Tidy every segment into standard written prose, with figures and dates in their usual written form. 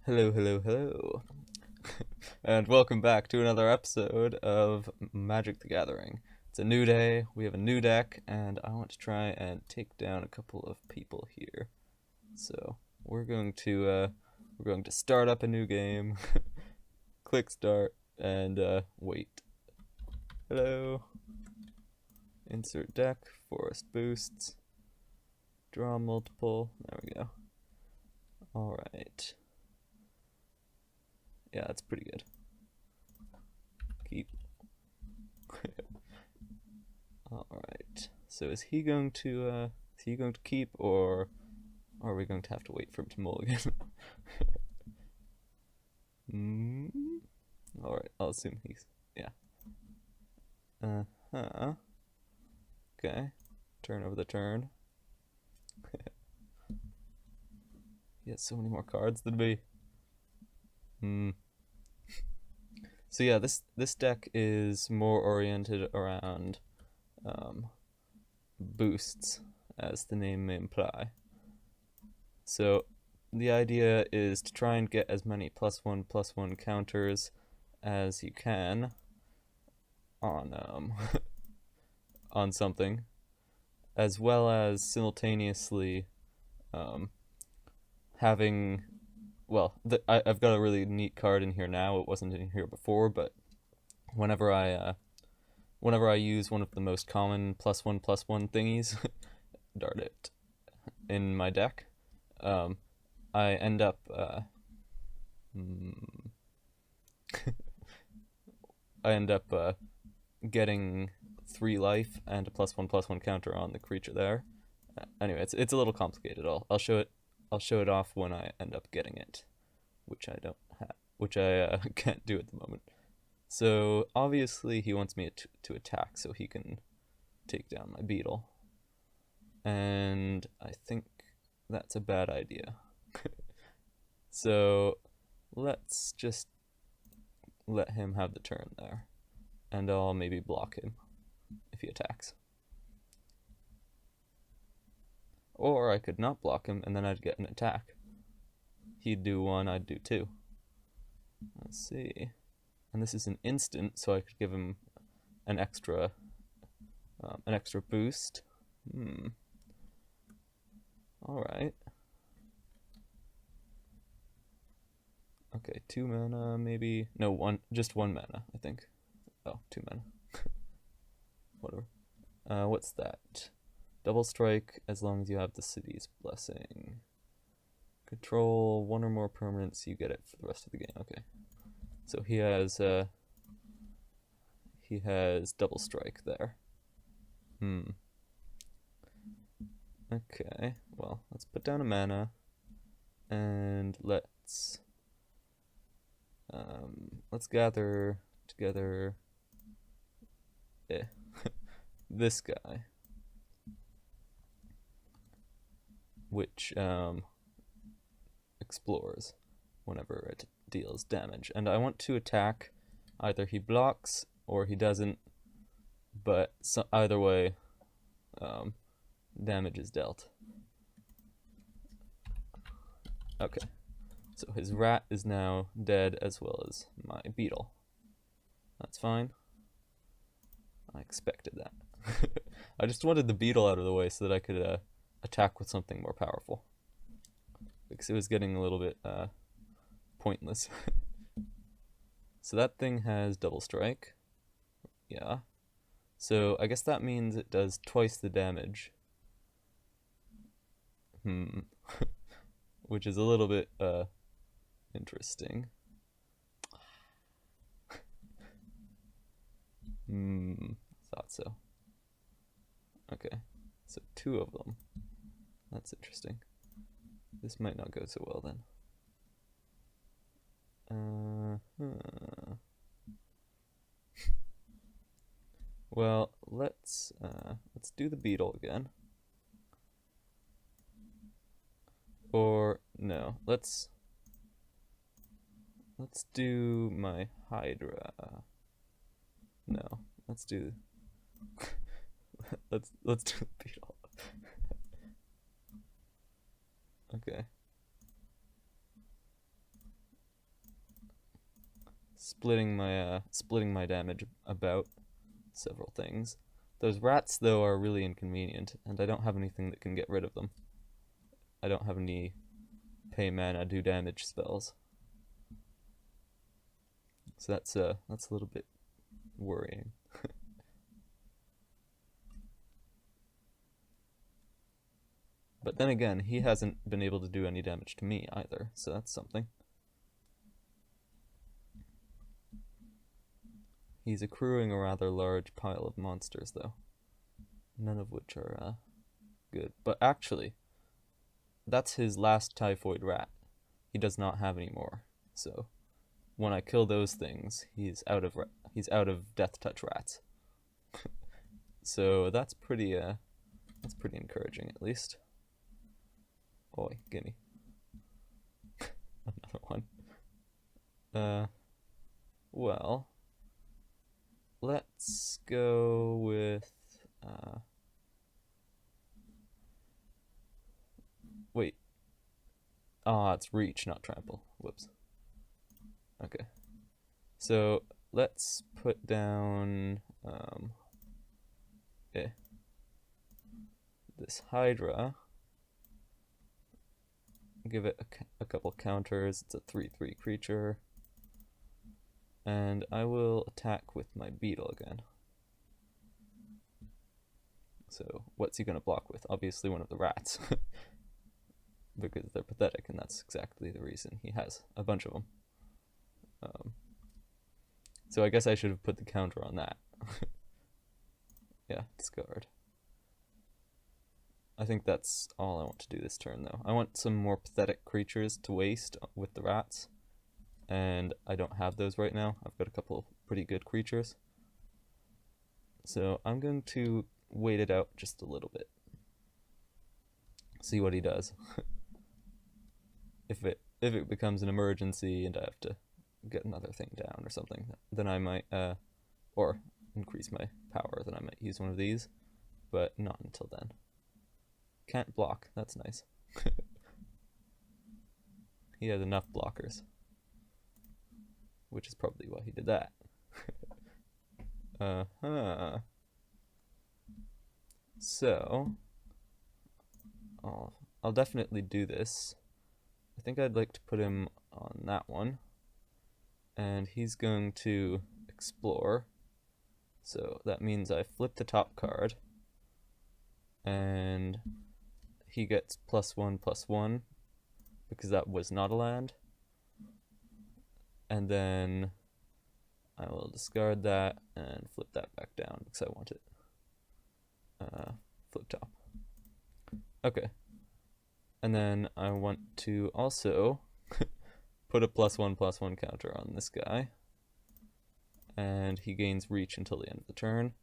Hello, hello, hello. And welcome back to another episode of Magic the Gathering. It's a new day, we have a new deck, and I want to try and take down a couple of people here. So we're going to start up a new game, click start, and wait. Hello. Insert deck, forest boosts, draw multiple, there we go. Alright. Yeah, that's pretty good. Keep. Alright. So is he going to keep, or are we going to have to wait for him to mulligan? Alright, I'll assume he's yeah. Uh-huh. Okay. Turn over the turn. He has so many more cards than me. So yeah, this deck is more oriented around boosts, as the name may imply. So the idea is to try and get as many +1/+1 counters as you can on on something, as well as simultaneously having, well, I've got a really neat card in here now. It wasn't in here before, but whenever I use one of the most common +1/+1 thingies, dart it, in my deck, I end up getting 3 life and a +1/+1 counter on the creature there. Anyway, it's a little complicated. I'll show it off when I end up getting it, which I don't have, which I can't do at the moment. So obviously he wants me to attack so he can take down my beetle, and I think that's a bad idea. So let's just let him have the turn there, and I'll maybe block him if he attacks. Or I could not block him and then I'd get an attack. He'd do 1, I'd do 2. Let's see. And this is an instant, so I could give him an extra boost. Alright. Okay, 2 mana, maybe. No, just 1 mana, I think. Oh, 2 mana. Whatever. What's that? Double strike as long as you have the city's blessing. Control 1 or more permanents, you get it for the rest of the game. Okay. So he has double strike there. Okay, well, let's put down a mana, and let's gather together this guy, which explores whenever it deals damage, and I want to attack. Either he blocks or he doesn't, but either way, damage is dealt. Okay, so his rat is now dead as well as my beetle. That's fine. I expected that. I just wanted the beetle out of the way so that I could attack with something more powerful, because it was getting a little bit pointless. So that thing has double strike. Yeah. So I guess that means it does twice the damage. Which is a little bit interesting. Thought so. Okay. So 2 of them. That's interesting. This might not go so well then. Well, let's do the beetle again. Or no, let's do my hydra. No, let's do let's do the beetle. Okay. splitting my damage about several things. Those rats though are really inconvenient, and I don't have anything that can get rid of them. I don't have any pay mana do damage spells. So that's a little bit worrying. But then again, he hasn't been able to do any damage to me either, so that's something. He's accruing a rather large pile of monsters, though. None of which are good. But actually, that's his last typhoid rat. He does not have any more. So when I kill those things, he's out of death touch rats. So that's pretty encouraging, at least. Oi, gimme. Another one. Well, let's go with, wait. It's reach, not trample. Whoops. Okay. So, let's put down, this Hydra. Give it a couple counters. It's a 3/3 creature. And I will attack with my beetle again. So what's he going to block with? Obviously one of the rats. Because they're pathetic, and that's exactly the reason he has a bunch of them. So I guess I should have put the counter on that. Yeah, discard. I think that's all I want to do this turn, though. I want some more pathetic creatures to waste with the rats, and I don't have those right now. I've got a couple pretty good creatures. So I'm going to wait it out just a little bit. See what he does. If it becomes an emergency and I have to get another thing down or something, then I might, or increase my power, then I might use one of these, but not until then. Can't block, that's nice. He has enough blockers, which is probably why he did that. So, I'll definitely do this. I think I'd like to put him on that one, and he's going to explore. So that means I flip the top card, and he gets +1/+1 because that was not a land. And then I will discard that and flip that back down because I want it flip top. Okay. And then I want to also put a +1/+1 counter on this guy. And he gains reach until the end of the turn.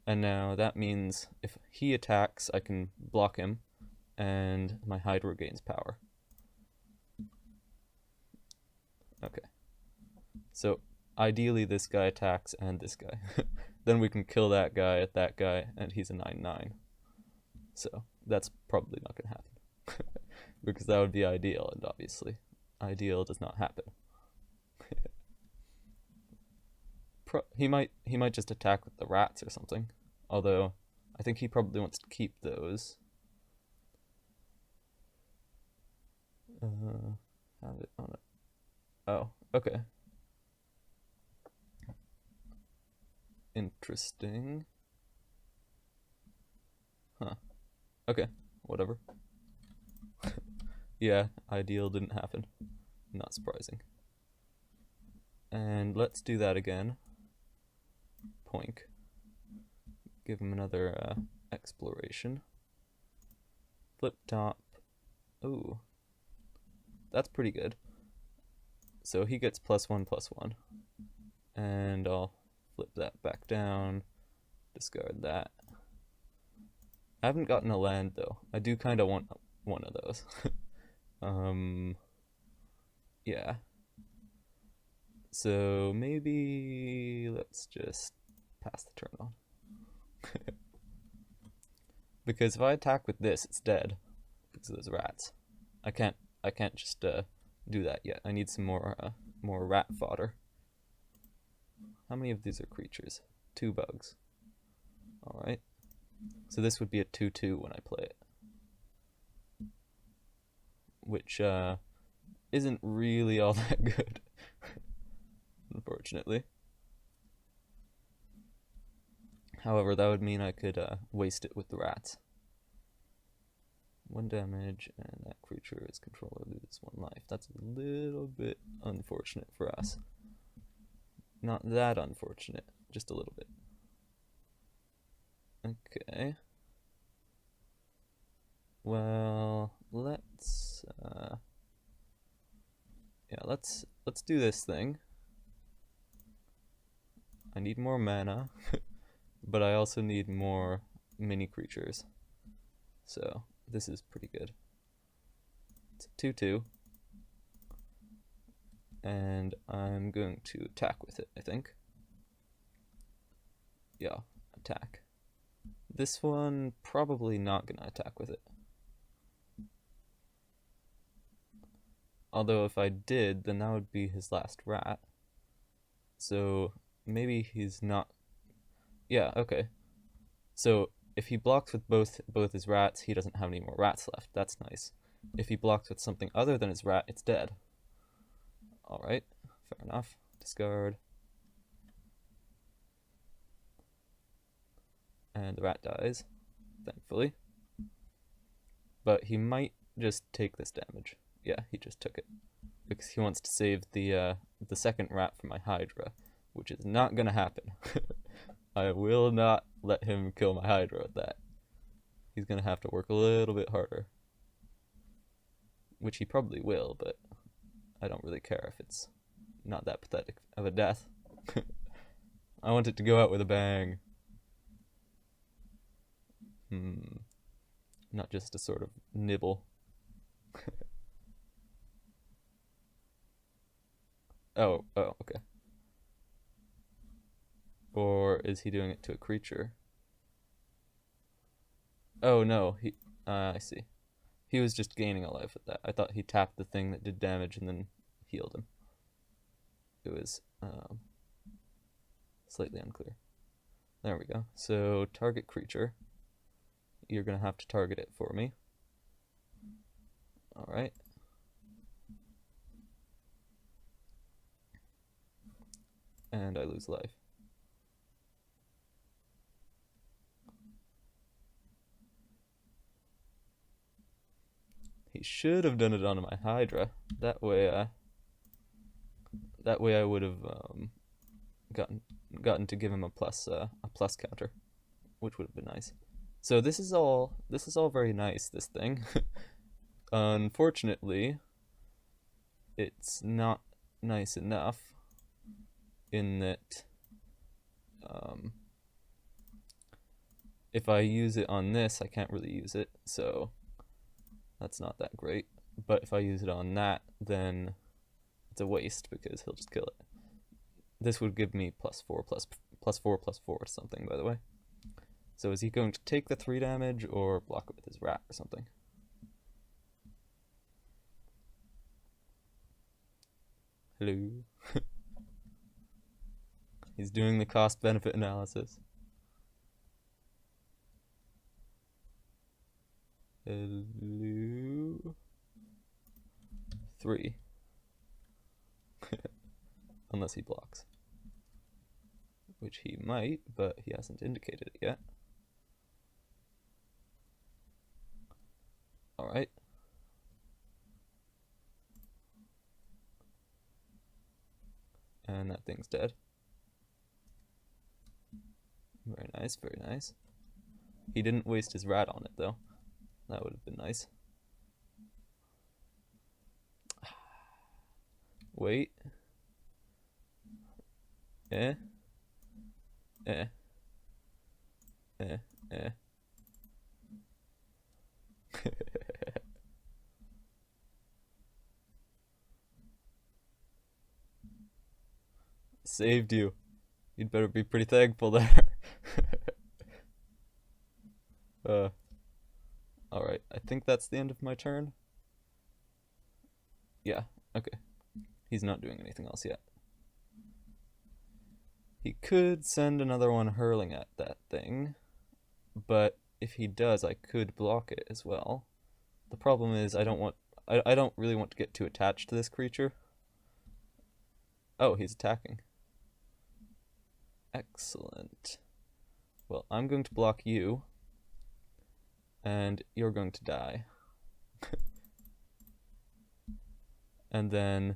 And now that means if he attacks, I can block him, and my Hydra gains power. Okay. So ideally this guy attacks and this guy. Then we can kill that guy, and he's a 9/9. So that's probably not going to happen. Because that would be ideal, and obviously ideal does not happen. He might just attack with the rats or something. Although I think he probably wants to keep those. Have it on it. Oh, okay. Interesting. Huh. Okay, whatever. Yeah, ideal didn't happen. Not surprising. And let's do that again. Poink. Give him another exploration. Flip top. Ooh. That's pretty good. So he gets +1/+1. And I'll flip that back down. Discard that. I haven't gotten a land though. I do kind of want one of those. Yeah. So maybe let's just pass the turn on. Because if I attack with this, it's dead because of those rats. I can't just do that yet. I need some more rat fodder. How many of these are creatures? 2 bugs. Alright. So this would be a 2/2 when I play it. Which isn't really all that good, unfortunately. However, that would mean I could waste it with the rats. 1 damage, and that creature is controller loses 1 life. That's a little bit unfortunate for us. Not that unfortunate, just a little bit. Okay. Well, let's let's do this thing. I need more mana, but I also need more mini creatures. So this is pretty good. It's a 2/2. And I'm going to attack with it, I think. Yeah, attack. This one, probably not gonna attack with it. Although if I did, then that would be his last rat. So maybe he's not... Yeah, okay. So if he blocks with both his rats, he doesn't have any more rats left. That's nice. If he blocks with something other than his rat, it's dead. Alright, fair enough. Discard. And the rat dies, thankfully. But he might just take this damage. Yeah, he just took it. Because he wants to save the second rat for my Hydra, which is not gonna happen. I will not let him kill my Hydra with that. He's gonna have to work a little bit harder. Which he probably will, but I don't really care if it's not that pathetic of a death. I want it to go out with a bang. Not just a sort of nibble. Oh, okay. Or is he doing it to a creature? Oh no, I see. He was just gaining a life with that. I thought he tapped the thing that did damage and then healed him. It was slightly unclear. There we go. So target creature. You're gonna have to target it for me. Alright. And I lose life. He should have done it on my Hydra. That way I would have gotten to give him a plus counter, which would have been nice. So this is all very nice, this thing. Unfortunately, it's not nice enough in that if I use it on this, I can't really use it, so that's not that great. But if I use it on that, then it's a waste because he'll just kill it. This would give me +4 or something, by the way. So is he going to take the 3 damage or block it with his rat or something? Hello? He's doing the cost-benefit analysis. Hello? 3. Unless he blocks. Which he might, but he hasn't indicated it yet. Alright. And that thing's dead. Very nice, very nice. He didn't waste his rat on it, though. That would have been nice. Wait. Saved you. You'd better be pretty thankful there. Alright, I think that's the end of my turn. Yeah, okay. He's not doing anything else yet. He could send another one hurling at that thing, but if he does, I could block it as well. The problem is I don't really want to get too attached to this creature. Oh, he's attacking. Excellent. Well, I'm going to block you, and you're going to die. And then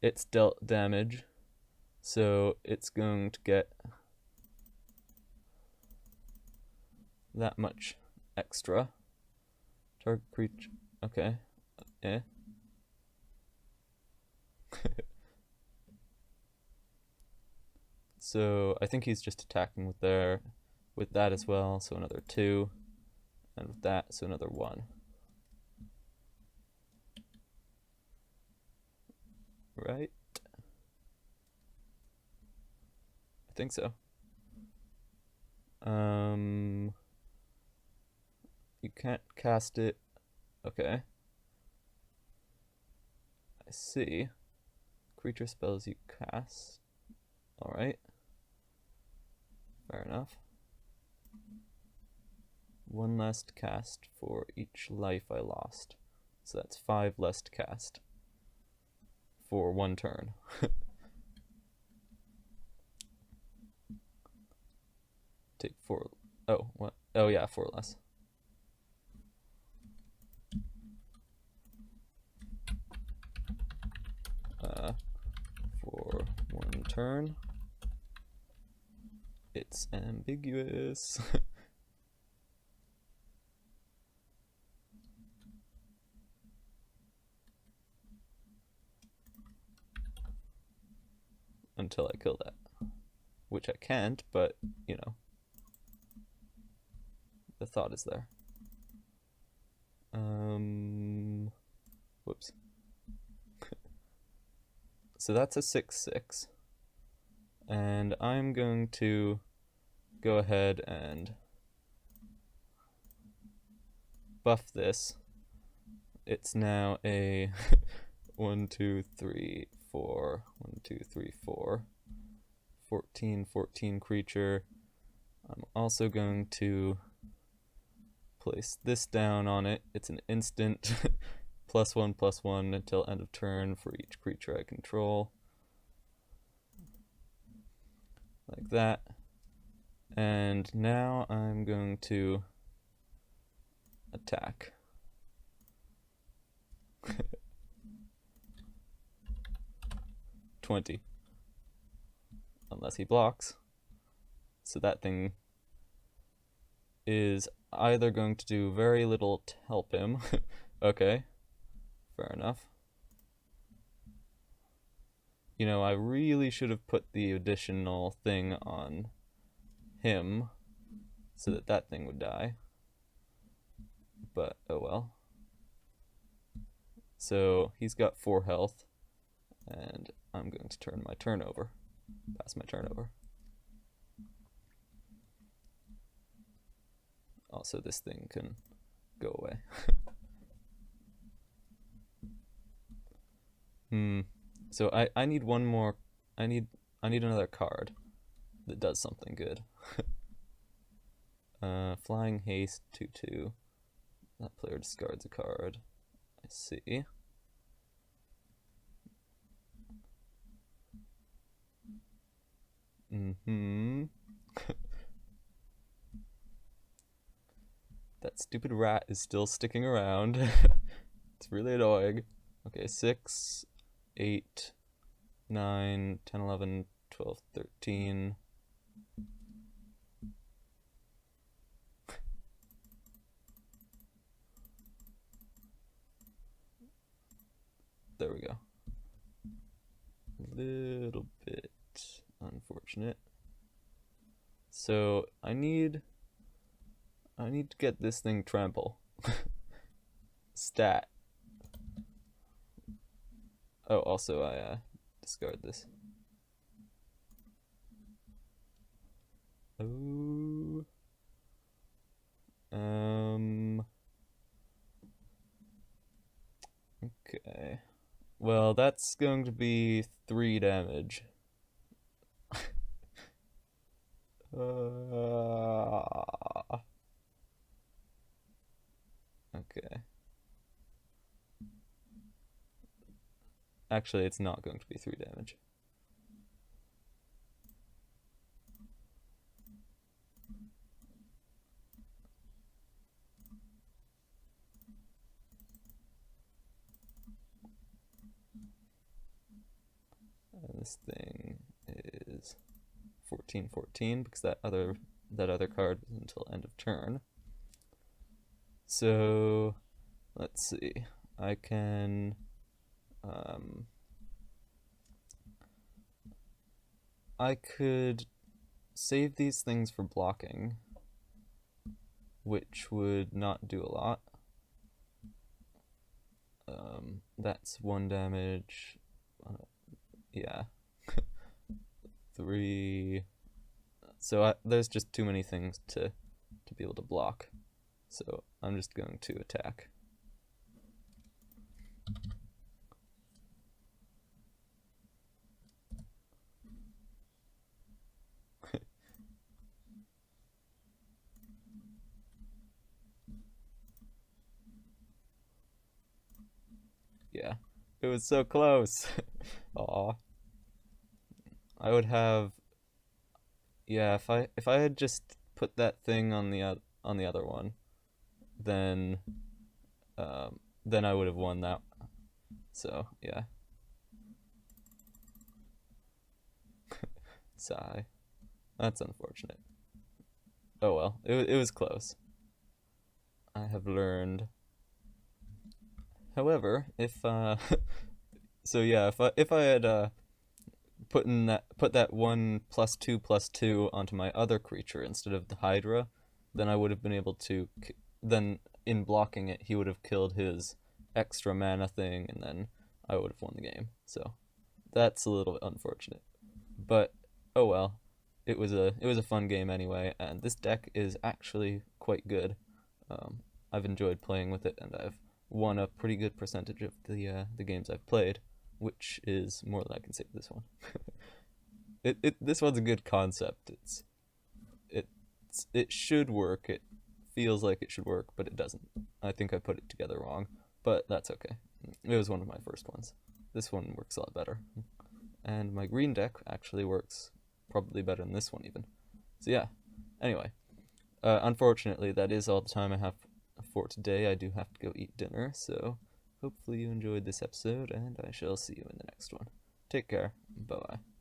it's dealt damage, so it's going to get that much extra. Target creature. Okay. Eh. So I think he's just attacking with that as well, so another 2. And with that, so another 1. Right? I think so. You can't cast it. Okay. I see. Creature spells you cast. Alright. Fair enough. 1 less to cast for each life I lost. So that's 5 less to cast for 1 turn. Take 4. Oh, what? Oh, yeah, 4 less. For 1 turn. It's ambiguous. Until I kill that. Which I can't, but, you know. The thought is there. Whoops. So that's a 6/6. And I'm going to go ahead and buff this. It's now a 1, 2, 3, 4, 1, 2, 3, 4, 14 creature. I'm also going to place this down on it. It's an instant +1/+1 until end of turn for each creature I control. Like that. And now I'm going to attack. $20. Unless he blocks. So that thing is either going to do very little to help him. Okay. Fair enough. You know, I really should have put the additional thing on him so that that thing would die. But, oh well. So, he's got 4 health. And I'm going to turn my turn over. Pass my turn over. Also, this thing can go away. So I need one more. I need another card that does something good. Flying haste 2/2. That player discards a card. I see. That stupid rat is still sticking around. It's really annoying. Okay, 6, 8, 9, 10, 11, 12, 13. There we go. A little bit unfortunate. So I need to get this thing trample. Stat. Oh, also I discard this. Oh. Okay. Well, that's going to be 3 damage. Okay. Actually, it's not going to be 3 damage. And this thing is 14/14 because that other card was until end of turn. So let's see. I can I could save these things for blocking, which would not do a lot. That's 1 damage. Yeah. 3. So there's just too many things to be able to block. So I'm just going to attack. Yeah, it was so close. Aw. I would have, yeah, if I had just put that thing on the other one, then I would have won that. So yeah, sigh. That's unfortunate. Oh well, it was close. I have learned. However, if so yeah, if I had put that 1+2/2 onto my other creature instead of the Hydra, then I would have been able to. Then in blocking it, he would have killed his extra mana thing, and then I would have won the game. So that's a little unfortunate, but oh well. It was a fun game anyway, and this deck is actually quite good. I've enjoyed playing with it, and I've won a pretty good percentage of the games I've played, which is more than I can say for this one. This one's a good concept. It should work. It feels like it should work, but it doesn't. I think I put it together wrong, but that's okay. It was one of my first ones. This one works a lot better, and my green deck actually works probably better than this one even. So yeah. Anyway, unfortunately, that is all the time I have for today. I do have to go eat dinner, so hopefully you enjoyed this episode, and I shall see you in the next one. Take care. Bye-bye.